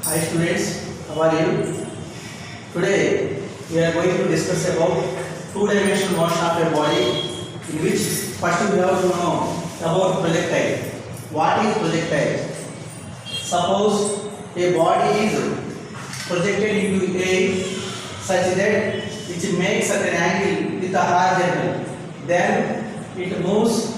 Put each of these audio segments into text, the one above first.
Hi students, how are you? Today we are going to discuss about two-dimensional motion of a body, in which first we have to know about projectile. What is projectile? Suppose a body is projected into A such that it makes at an angle with a horizontal, then it moves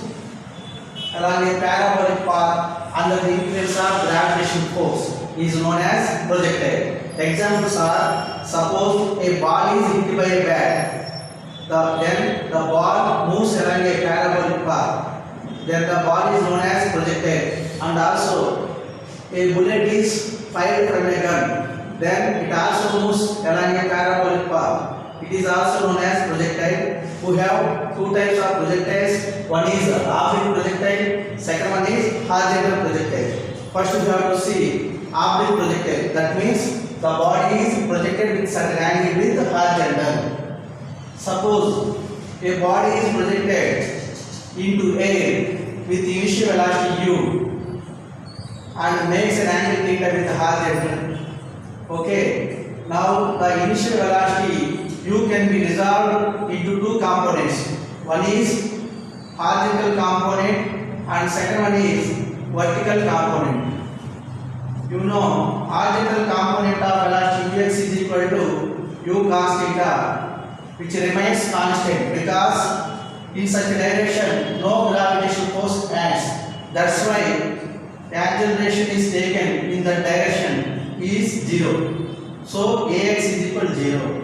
along a parabolic path under the influence of gravitational force is known as projectile. Examples are, suppose a ball is hit by a bat, then the ball moves along a parabolic path, then the ball is known as projectile. And also a bullet is fired from a gun, then it also moves along a parabolic path. It is also known as projectile. We have two types of projectiles. One is oblique projectile, second one is horizontal projectile. First we have to see oblique projectile. That means the body is projected with certain angle with horizontal. Suppose a body is projected into air with initial velocity u and makes an angle theta with horizontal. Okay. Now the initial velocity u can be resolved into two components. One is horizontal component and second one is vertical component. You know, horizontal component of velocity ux is equal to u cos theta, which remains constant because in such a direction no gravitational force acts. That's why the acceleration is taken in that direction is 0. So ax is equal to 0.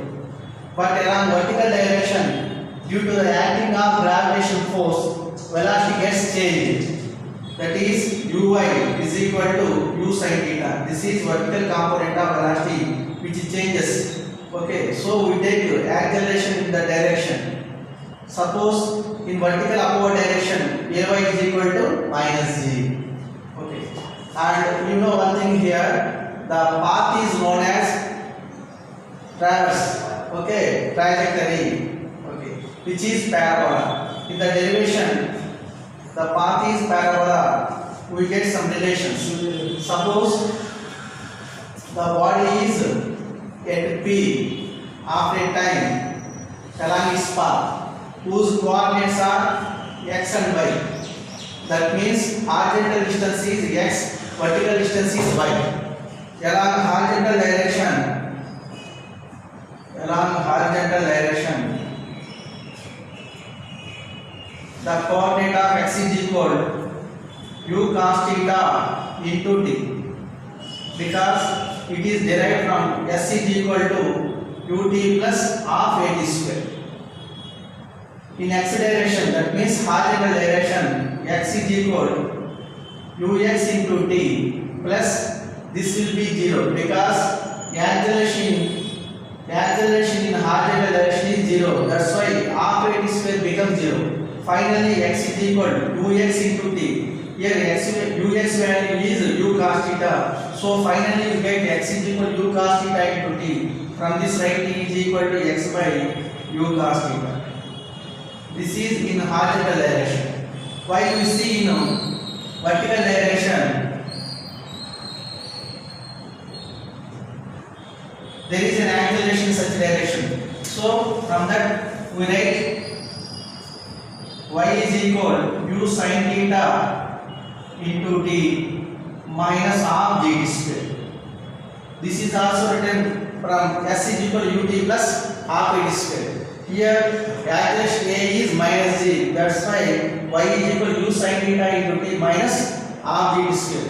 But along vertical direction, due to the acting of gravitational force, velocity gets changed. That is uy is equal to u sin theta. This is vertical component of velocity which changes. Okay, so we take acceleration in the direction. Suppose in vertical upward direction, ay is equal to minus g. Okay, and you know one thing here, the path is known as traverse. Okay, trajectory. Okay, which is parabola. In the derivation, the path is parabola. We get some relations. Suppose the body is at P after a time along its path, whose coordinates are x and y. That means horizontal distance is x, vertical distance is y. Along horizontal direction, the coordinate of x is equal u cos theta into t, because it is derived from s is equal to ut plus half at square. In x direction, that means horizontal direction, x is equal ux into t plus this will be 0 because the acceleration in horizontal direction is 0. That's why half at square becomes 0. Finally, x is equal to ux into t. Here ux value is u cos theta. So finally, you get x is equal to u cos theta into t. From this, writing is equal to x by u cos theta. This is in horizontal direction. While we see in vertical direction, there is an acceleration in such direction. So from that we write y is equal u sin theta into t minus half g square. This is also written from s is equal to ut plus half a square. Here acceleration a is minus g. That's why y is equal to u sin theta into t minus half g square.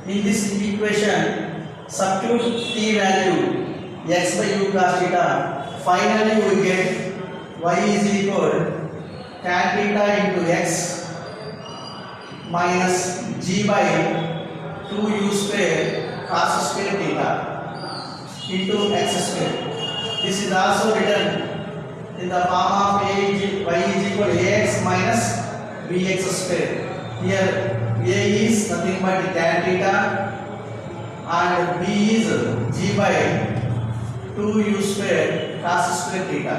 In this equation, substitute t value x by u cos theta. Finally we get y is equal tan theta into x minus g by 2u square cos square theta into x square. This is also written in the form of y is equal to ax minus bx square. Here a is nothing but tan theta and b is g by 2u square cos square theta.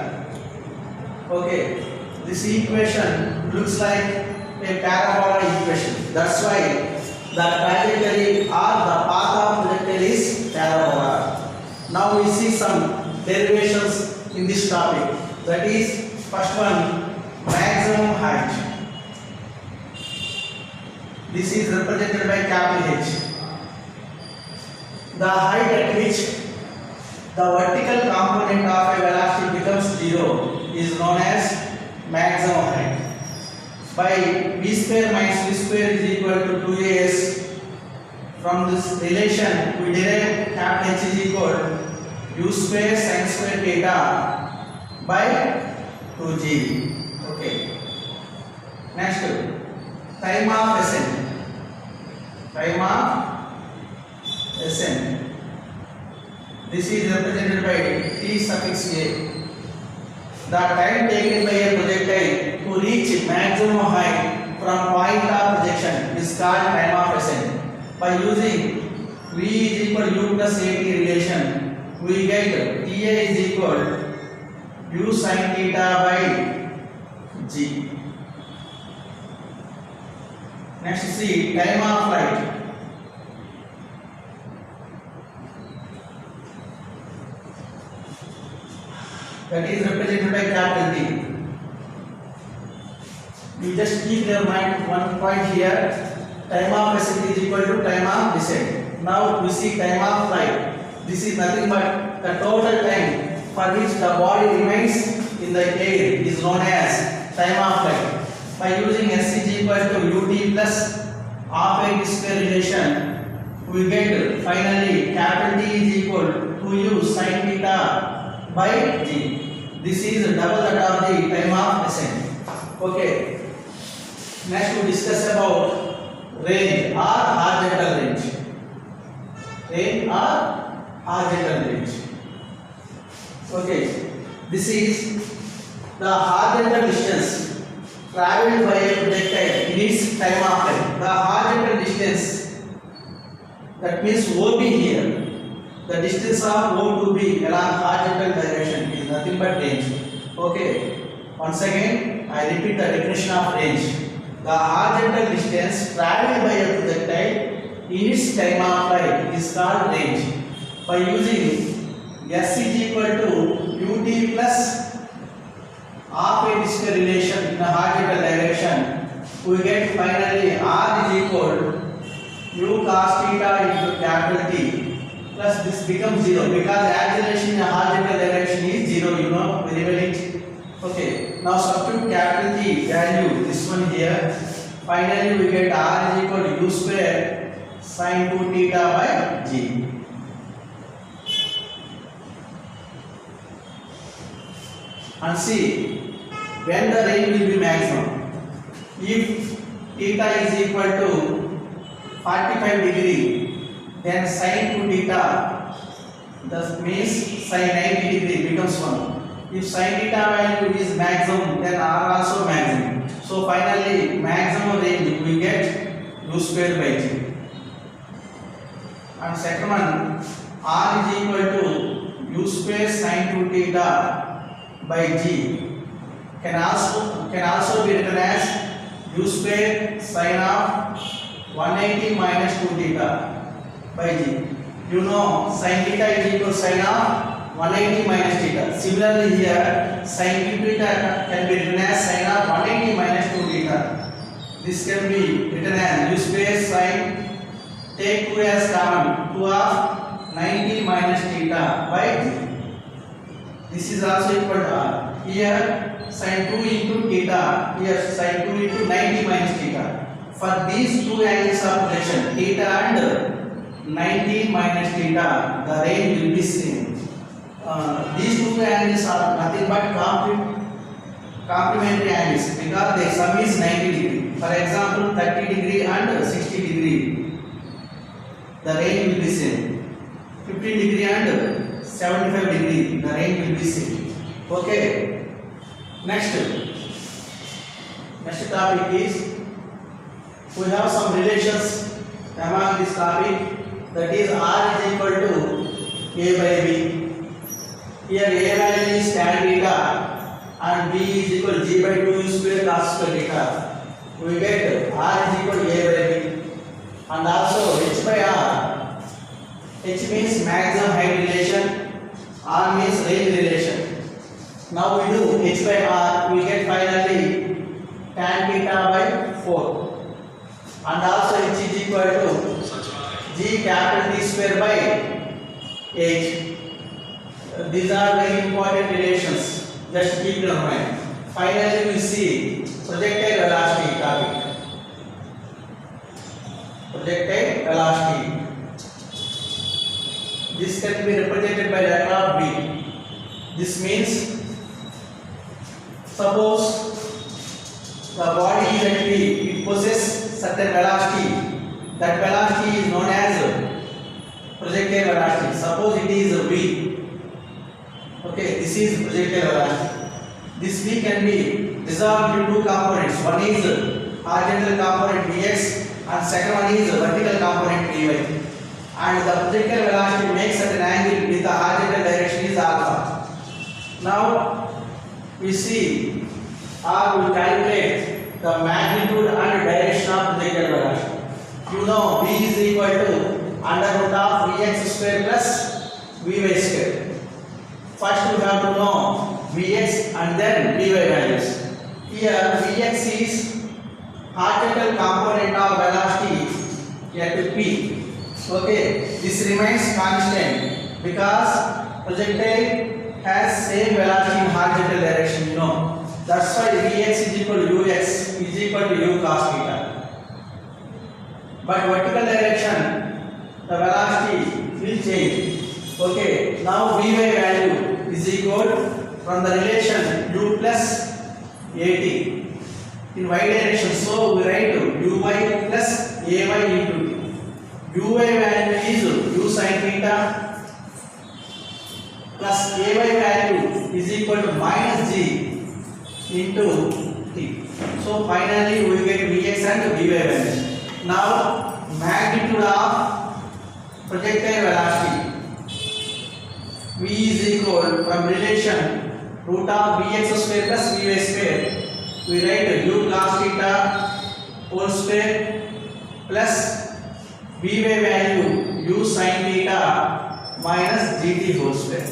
Okay, this equation looks like a parabola equation. That's why the trajectory or the path of projectile is parabola. Now we see some derivations in this topic. That is, first one, maximum height. This is represented by capital H. The height at which the vertical component of a velocity becomes zero is known as maximum height. By v square minus v square is equal to 2as. From this relation, we derive capital H is equal to u square sin square theta by 2g. Okay. Next, time of ascent. Time of ascent. This is represented by T suffix A. The time taken by a projectile to reach maximum height from point of projection is called time of ascent. By using V is equal to U plus AT relation, we get TA is equal to U sin theta by G. Next, see time of flight. That is represented by capital T. You just keep your mind one point here. Time of ascent is equal to time of descent. Now we see time of flight. This is nothing but the total time for which the body remains in the air is known as time of flight. By using S is equal to ut plus half a square relation, we get finally capital T is equal to u sin theta by g. This is double that of the time of ascent. Okay. Next we discuss about range or horizontal range. Range or horizontal range. Okay. This is the horizontal distance traveled by a projectile in its time of flight. The horizontal distance, that means OB here. The distance of O to B along horizontal direction is nothing but range. Okay. Once again, I repeat the definition of range. The horizontal distance traveled by a projectile in its time of flight is called range. By using S is equal to ut plus half a square relation in the horizontal direction, we get finally R is equal to u cos theta into capital T. Plus this becomes 0 because acceleration in the horizontal direction is 0, you know very well it. Okay, now substitute capital T value, this one here. Finally we get R is equal to u square sin 2 theta by g. And see when the range will be maximum. If theta is equal to 45 degree, then sin 2 theta, that means sin 90 degree becomes 1. If sin theta value is maximum, then R also maximum. So finally maximum range we get u square by g. And second one, R is equal to u square sin 2 theta by g can also be written as u square sin of 180 minus 2 theta by g. You know sin theta is equal to sin of 180 minus theta. Similarly here sin 2 theta can be written as sin of 180 minus 2 theta. This can be written as u square sin, take 2 as common, 2 of 90 minus theta by g. This is also equal to R. Here sin 2 into theta, here sin 2 into 90 minus theta. For these two angles of projection, theta and 90 minus theta, the range will be same. These two angles are nothing but complementary angles because their sum is 90 degree. For example, 30 degree and 60 degree, the range will be same. 15 degree and 75 degree, the range will be same. Okay. Next topic is, we have some relations among this topic. That is R is equal to A by B. Here A value is tan theta and B is equal to G by 2 U square cos square theta. We get R is equal to A by B. and also h by r. H means maximum height relation, r means range relation. Now we do h by r, we get finally tan theta by 4, and also h is equal to g capital T square by h. These are very important relations, just keep in mind. Finally we see projectile velocity topic. Projectile velocity. This can be represented by letter of B. This means suppose the body is at B, it possesses certain velocity. That velocity is known as projectile velocity. Suppose it is V. Okay, this is projectile velocity. This V can be resolved into two components. One is horizontal component Vx and second one is vertical component Vy. And the projectile velocity makes at an angle with the horizontal direction is alpha. Now we see or we calculate the magnitude and direction of projectile velocity. You know V is equal to under root of Vx square plus Vy square. First we have to know Vx and then Vy values. Here Vx is horizontal component of velocity at P. Okay, this remains constant because projectile has same velocity in horizontal direction, you know. That's why Vx is equal to Ux is equal to U cos theta. But vertical direction, the velocity will change. Okay, now Vy value is equal from the relation U plus At in y direction. So we write Uy plus Ay into T. Uy value is U sin theta plus Ay value is equal to minus G into T. So finally we get Vx and Vy values. Now magnitude of projectile velocity. V is equal from relation root of Vx square plus Vy square. We write U cos theta whole square plus Vy value U sin theta minus Gt whole square.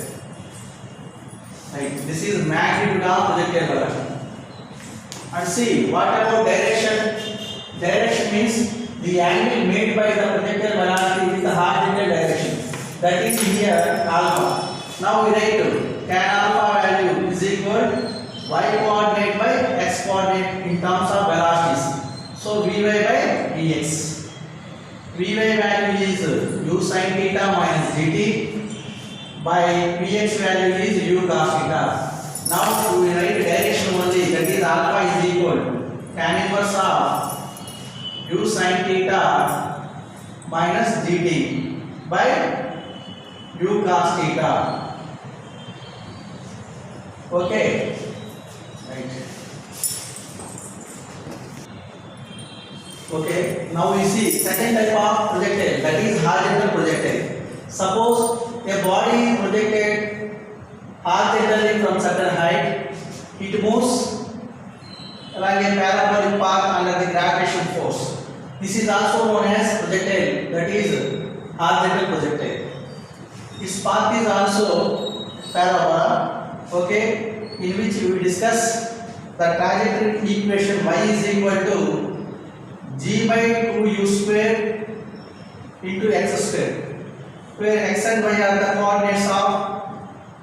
Right. This is magnitude of projectile velocity. And see what about direction? Direction means the angle made by the projectile velocity with the horizontal direction. That is here alpha. Now we write tan alpha value is equal y coordinate by x coordinate in terms of velocities. So Vy by Vx. Vy value is U sin theta minus Gt by Vx value is U cos theta. Now we write direction only, that is alpha is equal tan inverse of U sin theta minus Gt by U cos theta. Okay, right. Okay, now we see second type of projectile, that is horizontal projectile. Suppose a body is projected horizontally from certain height, it moves along a parabolic path under the gravitational force. This is also known as projectile, that is horizontal projectile. Its path is also parabola. Okay, in which we discuss the trajectory equation y is equal to g by 2u square into x square, where x and y are the coordinates of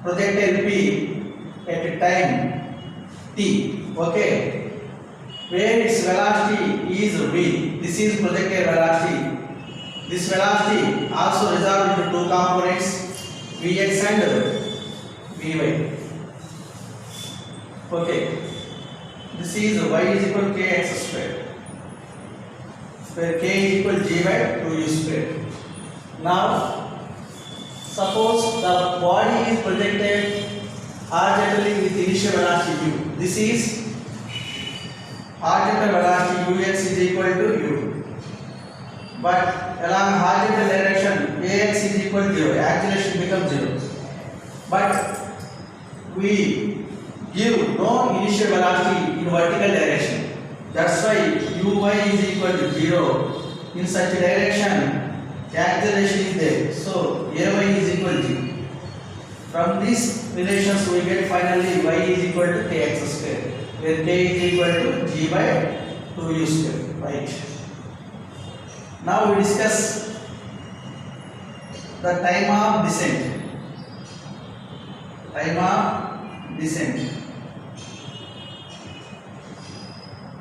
projectile P at time t. Okay, where its velocity is v. This is projectile velocity. This velocity also resolved into two components, Vx and Vy. Okay, this is y is equal to kx square, where k is equal to g by 2u square. Now suppose the body is projected horizontally with initial velocity u. This is horizontal velocity ux is equal to u, but along horizontal direction ax is equal to 0, acceleration becomes 0. But we give no initial velocity in vertical direction. That's why uy is equal to 0 in such direction, acceleration is there. So Ay is equal to. From these relations we get finally y is equal to kx square, where k is equal to g by 2u square. Right. Now we discuss the time of descent. Time of descent.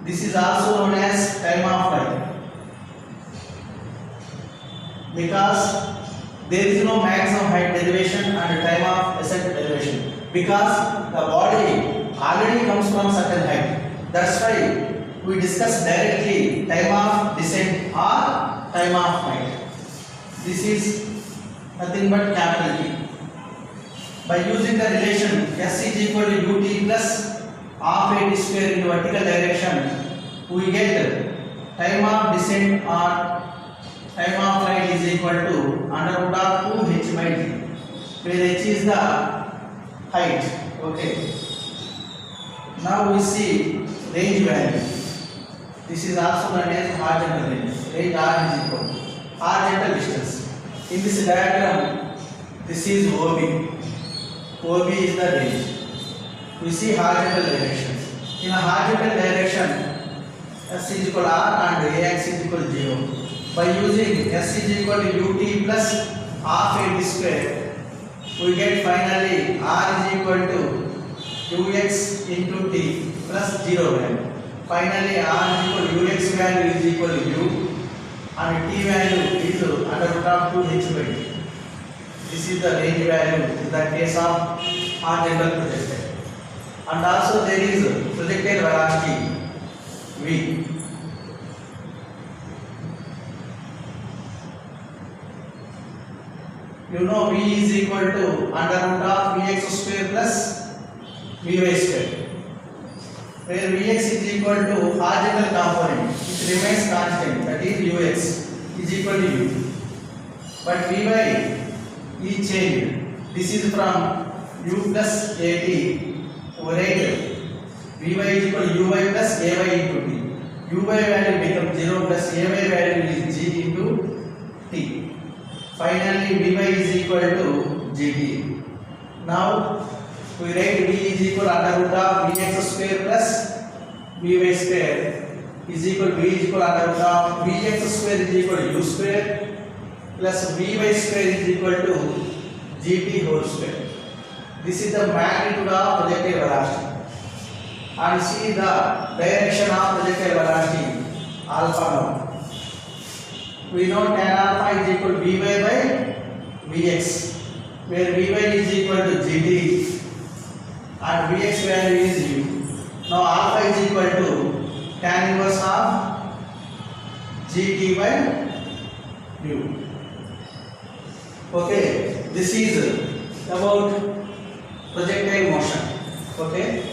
This is also known as time of flight, because there is no maximum height derivation and time of ascent derivation, because the body already comes from certain height. That's why we discuss directly time of descent or time of flight. This is nothing but capital T. By using the relation S is equal to ut plus half a t square in vertical direction, we get time of descent or time of flight is equal to under root of 2h by t, where h is the height. Okay. Now we see range value. This is also known as horizontal range. Range r is equal to horizontal distance. In this diagram, this is OB. OB is the range. We see horizontal direction. In a horizontal direction, S is equal to R and Ax is equal to 0. By using S is equal to ut plus half a t square, we get finally R is equal to ux into t plus 0 value. Finally, R is equal to ux value is equal to u and t value is under root of 2h by t. This is the range value in the case of horizontal projectile. And also there is projectile velocity v. You know v is equal to under root of vx square plus vy square, where vx is equal to horizontal component, it remains constant, that is ux is equal to u, but vy is changed. This is from u plus at where vy is equal to uy plus ay into t. Uy value becomes 0 plus ay value is g into t. Finally, vy is equal to gt. Now we write v is equal to under root of vx square plus vy square is equal to v is equal to under root of vx square is equal to u square plus vy square is equal to gt whole square. This is the magnitude of projectile velocity. And see the direction of projectile velocity alpha now. We know tan alpha is equal to vy by vx, where vy is equal to gt and vx value is u. Now alpha is equal to tan inverse of gt by u. Okay, this is about projectile motion. Okay.